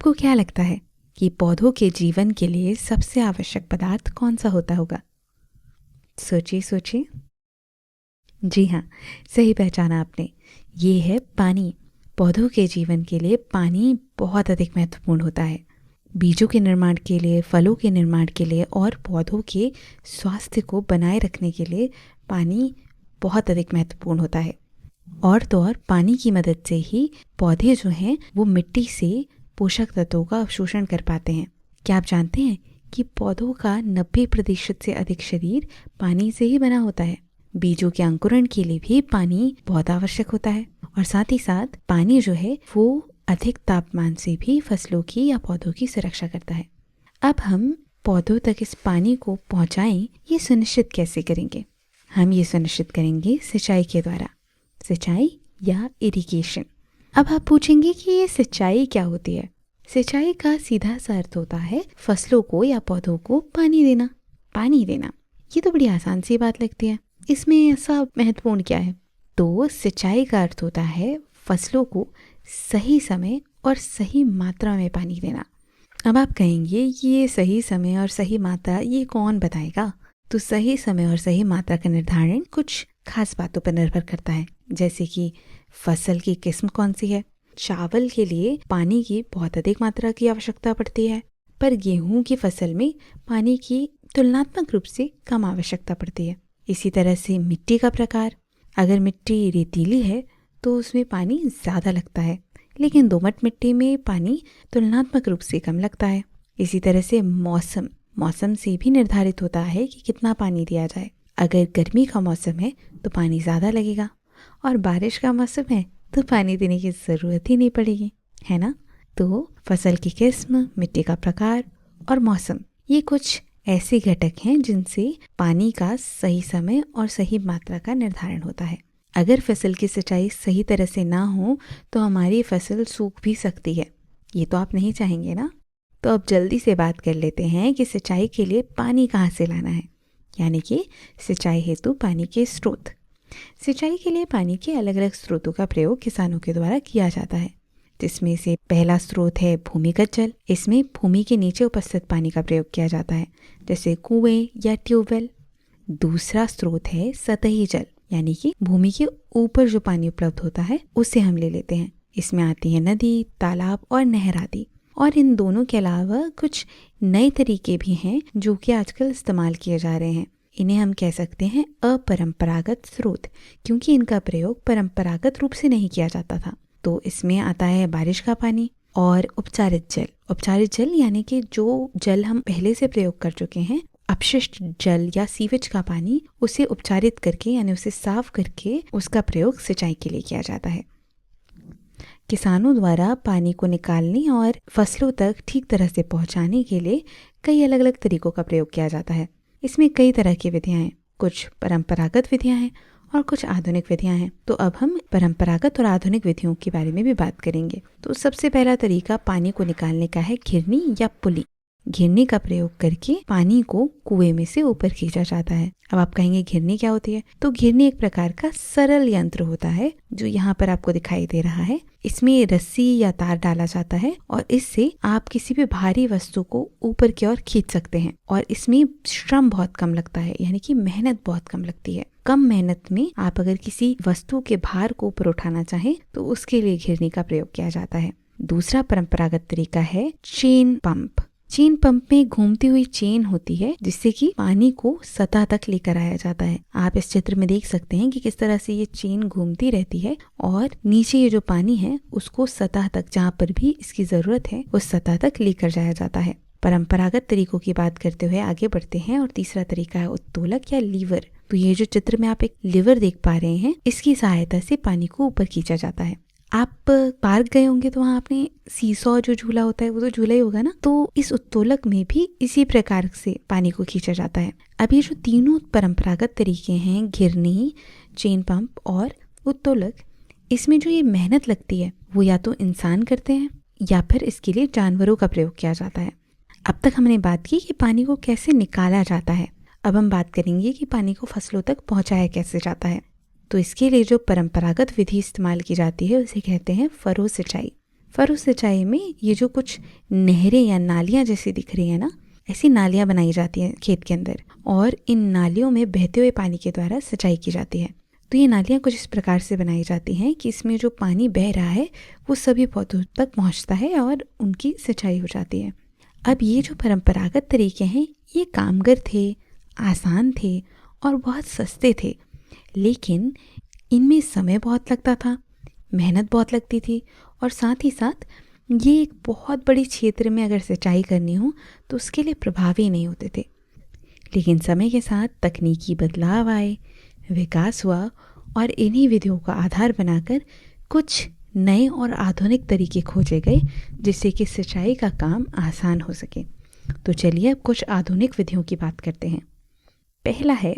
आपको क्या लगता है कि पौधों के जीवन के लिए सबसे आवश्यक पदार्थ कौन सा होता होगा? सोचिए सोचिए। जी हाँ, सही पहचाना आपने। ये है पानी। पौधों के जीवन के लिए पानी बहुत अधिक महत्वपूर्ण होता है। बीजों के निर्माण के लिए, फलों के निर्माण के लिए और पौधों के स्वास्थ्य को बनाए रखने के लिए पानी बहुत अधिक महत्वपूर्ण होता है। और तो और पानी की मदद से ही पौधे जो हैं वो मिट्टी से पोषक तत्वों का अवशोषण कर पाते हैं। क्या आप जानते हैं कि पौधों का 90% से अधिक शरीर पानी से ही बना होता है। बीजों के अंकुरण के लिए भी पानी बहुत आवश्यक होता है और साथ ही साथ पानी जो है वो अधिक तापमान से भी फसलों की या पौधों की सुरक्षा करता है। अब हम पौधों तक इस पानी को पहुंचाएं, ये सुनिश्चित कैसे करेंगे? हम ये सुनिश्चित करेंगे सिंचाई के द्वारा। सिंचाई या इरिगेशन। अब आप पूछेंगे कि ये सिंचाई क्या होती है? सिंचाई का सीधा सा अर्थ होता है फसलों को या पौधों को पानी देना। पानी देना, ये तो बड़ी आसान सी बात लगती है। इसमें ऐसा महत्वपूर्ण क्या है? तो सिंचाई का अर्थ होता है फसलों को सही समय और सही मात्रा में पानी देना। अब आप कहेंगे ये सही समय और सही मात्रा ये कौन बताएगा? तो सही समय और सही मात्रा का निर्धारण कुछ खास बातों पर निर्भर करता है, जैसे कि फसल की किस्म कौन सी है। चावल के लिए पानी की बहुत अधिक मात्रा की आवश्यकता पड़ती है, पर गेहूं की फसल में पानी की तुलनात्मक रूप से कम आवश्यकता पड़ती है। इसी तरह से मिट्टी का प्रकार, अगर मिट्टी रेतीली है तो उसमें पानी ज़्यादा लगता है, लेकिन दोमट मिट्टी में पानी तुलनात्मक रूप से कम लगता है। इसी तरह से मौसम से भी निर्धारित होता है कि कितना पानी दिया जाए। अगर गर्मी का मौसम है तो पानी ज़्यादा लगेगा और बारिश का मौसम है तो पानी देने की ज़रूरत ही नहीं पड़ेगी, है ना? तो फसल की किस्म, मिट्टी का प्रकार और मौसम, ये कुछ ऐसे घटक हैं जिनसे पानी का सही समय और सही मात्रा का निर्धारण होता है। अगर फसल की सिंचाई सही तरह से ना हो तो हमारी फसल सूख भी सकती है। ये तो आप नहीं चाहेंगे ना? तो अब जल्दी से बात कर लेते हैं कि सिंचाई के लिए पानी कहाँ से लाना है, यानी कि सिंचाई हेतु पानी के स्रोत। सिंचाई के लिए पानी के अलग अलग स्रोतों का प्रयोग किसानों के द्वारा किया जाता है, जिसमें से पहला स्रोत है भूमिगत जल। इसमें भूमि के नीचे उपस्थित पानी का प्रयोग किया जाता है, जैसे कुएं या ट्यूबवेल। दूसरा स्रोत है सतही जल, यानी कि भूमि के ऊपर जो पानी उपलब्ध होता है उसे हम ले लेते हैं। इसमें आती है नदी, तालाब और नहर आदि। और इन दोनों के अलावा कुछ नए तरीके भी हैं जो कि आजकल इस्तेमाल किए जा रहे हैं। इन्हें हम कह सकते हैं अपरंपरागत स्रोत, क्योंकि इनका प्रयोग परंपरागत रूप से नहीं किया जाता था। तो इसमें आता है बारिश का पानी और उपचारित जल। उपचारित जल यानी कि जो जल हम पहले से प्रयोग कर चुके हैं, अपशिष्ट जल या सीवेज का पानी, उसे उपचारित करके यानी उसे साफ करके उसका प्रयोग सिंचाई के लिए किया जाता है। किसानों द्वारा पानी को निकालने और फसलों तक ठीक तरह से पहुंचाने के लिए कई अलग अलग तरीकों का प्रयोग किया जाता है। इसमें कई तरह की विधियां हैं, कुछ परंपरागत विधियां हैं और कुछ आधुनिक विधियां हैं। तो अब हम परंपरागत और आधुनिक विधियों के बारे में भी बात करेंगे। तो सबसे पहला तरीका पानी को निकालने का है घिरनी या पुली। घिरनी का प्रयोग करके पानी को कुएं में से ऊपर खींचा जाता है। अब आप कहेंगे घिरनी क्या होती है? तो घिरनी एक प्रकार का सरल यंत्र होता है जो यहाँ पर आपको दिखाई दे रहा है। इसमें रस्सी या तार डाला जाता है और इससे आप किसी भी भारी वस्तु को ऊपर की ओर खींच सकते हैं। और इसमें श्रम बहुत कम लगता है, यानी कि मेहनत बहुत कम लगती है। कम मेहनत में आप अगर किसी वस्तु के भार को ऊपर उठाना चाहें तो उसके लिए घिरनी का प्रयोग किया जाता है। दूसरा परंपरागत तरीका है चेन पंप। चेन पंप में घूमती हुई चेन होती है जिससे कि पानी को सतह तक लेकर आया जाता है। आप इस चित्र में देख सकते हैं कि किस तरह से ये चेन घूमती रहती है और नीचे ये जो पानी है उसको सतह तक, जहाँ पर भी इसकी जरूरत है, उस सतह तक लेकर जाया जाता है। परंपरागत तरीकों की बात करते हुए आगे बढ़ते हैं और तीसरा तरीका है उत्तोलक या लीवर। तो ये जो चित्र में आप एक लीवर देख पा रहे हैं, इसकी सहायता से पानी को ऊपर खींचा जाता है। आप पार्क गए होंगे तो वहाँ आपने सीसॉ जो झूला होता है वो तो झूला ही होगा ना। तो इस उत्तोलक में भी इसी प्रकार से पानी को खींचा जाता है। अब ये जो तीनों परंपरागत तरीके हैं, घिरनी, चेन पंप और उत्तोलक, इसमें जो ये मेहनत लगती है वो या तो इंसान करते हैं या फिर इसके लिए जानवरों का प्रयोग किया जाता है। अब तक हमने बात की कि पानी को कैसे निकाला जाता है। अब हम बात करेंगे कि पानी को फसलों तक पहुँचाया कैसे जाता है। तो इसके लिए जो परंपरागत विधि इस्तेमाल की जाती है उसे कहते हैं फरो सिंचाई। फरो सिंचाई में ये जो कुछ नहरें या नालियाँ जैसी दिख रही हैं ना, ऐसी नालियाँ बनाई जाती हैं खेत के अंदर, और इन नालियों में बहते हुए पानी के द्वारा सिंचाई की जाती है। तो ये नालियाँ कुछ इस प्रकार से बनाई जाती हैं कि इसमें जो पानी बह रहा है वो सभी पौधों तक पहुँचता है और उनकी सिंचाई हो जाती है। अब ये जो परंपरागत तरीके हैं ये कामगर थे, आसान थे और बहुत सस्ते थे, लेकिन इनमें समय बहुत लगता था, मेहनत बहुत लगती थी, और साथ ही साथ ये एक बहुत बड़ी क्षेत्र में अगर सिंचाई करनी हो तो उसके लिए प्रभावी नहीं होते थे। लेकिन समय के साथ तकनीकी बदलाव आए, विकास हुआ और इन्हीं विधियों का आधार बनाकर कुछ नए और आधुनिक तरीके खोजे गए जिससे कि सिंचाई का काम आसान हो सके। तो चलिए अब कुछ आधुनिक विधियों की बात करते हैं। पहला है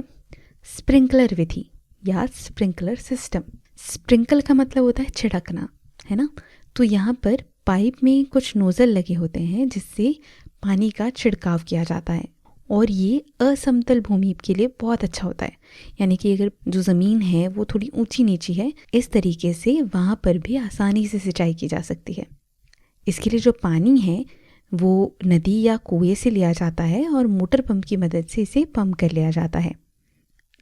स्प्रिंकलर विधि या स्प्रिंकलर सिस्टम। स्प्रिंकल का मतलब होता है छिड़कना, है ना। तो यहाँ पर पाइप में कुछ नोज़ल लगे होते हैं जिससे पानी का छिड़काव किया जाता है, और ये असमतल भूमि के लिए बहुत अच्छा होता है। यानी कि अगर जो ज़मीन है वो थोड़ी ऊंची नीची है, इस तरीके से वहाँ पर भी आसानी से सिंचाई की जा सकती है। इसके लिए जो पानी है वो नदी या कुएं से लिया जाता है और मोटर पंप की मदद से इसे पंप कर लिया जाता है।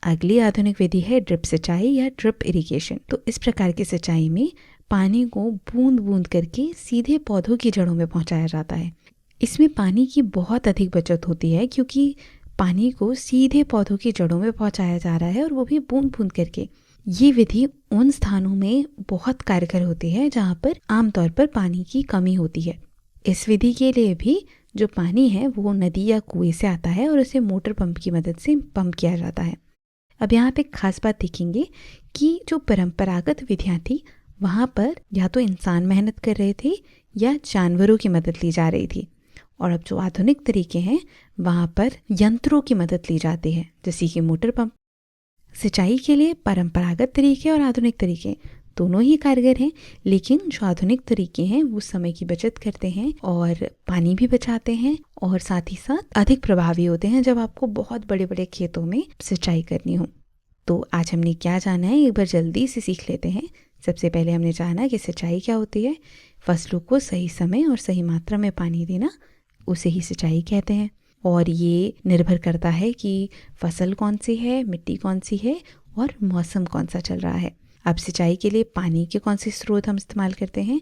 अगली आधुनिक विधि है ड्रिप सिंचाई या ड्रिप इरिगेशन। तो इस प्रकार की सिंचाई में पानी को बूंद बूंद करके सीधे पौधों की जड़ों में पहुंचाया जाता है। इसमें पानी की बहुत अधिक बचत होती है क्योंकि पानी को सीधे पौधों की जड़ों में पहुंचाया जा रहा है, और वो भी बूंद बूंद करके। ये विधि उन स्थानों में बहुत कारगर होती है जहाँ पर आमतौर पर पानी की कमी होती है। इस विधि के लिए भी जो पानी है वो नदी या कुएं से आता है और उसे मोटर पंप की मदद से पंप किया जाता है। अब यहाँ पे एक खास बात देखेंगे कि जो परंपरागत विधियाँ थी वहाँ पर या तो इंसान मेहनत कर रहे थे या जानवरों की मदद ली जा रही थी, और अब जो आधुनिक तरीके हैं वहाँ पर यंत्रों की मदद ली जाती है, जैसे कि मोटर पंप। सिंचाई के लिए परंपरागत तरीके और आधुनिक तरीके दोनों ही कारगर हैं, लेकिन जो आधुनिक तरीके हैं वो समय की बचत करते हैं और पानी भी बचाते हैं, और साथ ही साथ अधिक प्रभावी होते हैं जब आपको बहुत बड़े बड़े खेतों में सिंचाई करनी हो। तो आज हमने क्या जाना है, एक बार जल्दी से सीख लेते हैं। सबसे पहले हमने जाना कि सिंचाई क्या होती है। फसलों को सही समय और सही मात्रा में पानी देना, उसे ही सिंचाई कहते हैं। और ये निर्भर करता है कि फसल कौन सी है, मिट्टी कौन सी है और मौसम कौन सा चल रहा है। अब सिंचाई के लिए पानी के कौन से स्रोत हम इस्तेमाल करते हैं,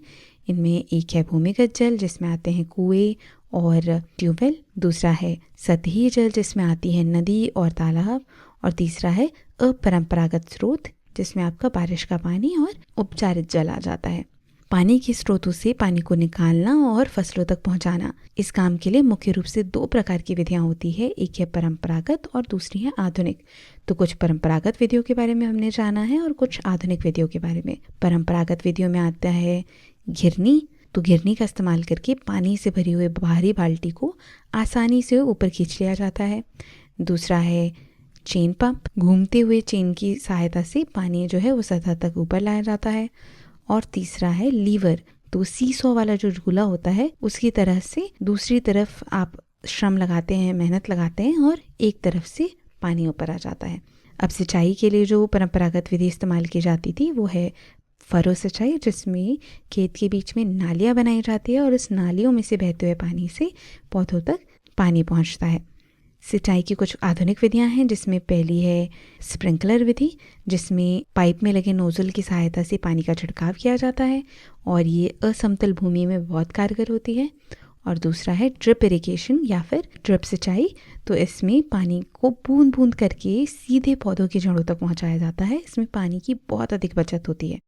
इनमें एक है भूमिगत जल जिसमें आते हैं कुएं और ट्यूबवेल, दूसरा है सतही जल जिसमें आती है नदी और तालाब, और तीसरा है अपरंपरागत स्रोत जिसमें आपका बारिश का पानी और उपचारित जल आ जाता है। पानी के स्रोतों से पानी को निकालना और फसलों तक पहुंचाना, इस काम के लिए मुख्य रूप से दो प्रकार की विधियां होती है, एक है परंपरागत और दूसरी है आधुनिक। तो कुछ परंपरागत विधियों के बारे में हमने जाना है और कुछ आधुनिक विधियों के बारे में। परंपरागत विधियों में आता है घिरनी। तो घिरनी का इस्तेमाल करके पानी से भरी हुई भारी बाल्टी को आसानी से ऊपर खींच लिया जाता है। दूसरा है चेन पंप, घूमते हुए चेन की सहायता से पानी जो है वो सतह तक ऊपर लाया जाता है। और तीसरा है लीवर। तो सीसो वाला जो झूला होता है उसकी तरह से दूसरी तरफ आप श्रम लगाते हैं, मेहनत लगाते हैं, और एक तरफ से पानी ऊपर आ जाता है। अब सिंचाई के लिए जो परंपरागत विधि इस्तेमाल की जाती थी वो है फरो सिंचाई, जिसमें खेत के बीच में नालियाँ बनाई जाती है और इस नालियों में से बहते हुए पानी से पौधों तक पानी पहुँचता है। सिंचाई की कुछ आधुनिक विधियां हैं जिसमें पहली है स्प्रिंकलर विधि, जिसमें पाइप में लगे नोजल की सहायता से पानी का छिड़काव किया जाता है और ये असमतल भूमि में बहुत कारगर होती है। और दूसरा है ड्रिप इरिगेशन या फिर ड्रिप सिंचाई। तो इसमें पानी को बूंद बूंद करके सीधे पौधों की जड़ों तक पहुंचाया जाता है। इसमें पानी की बहुत अधिक बचत होती है।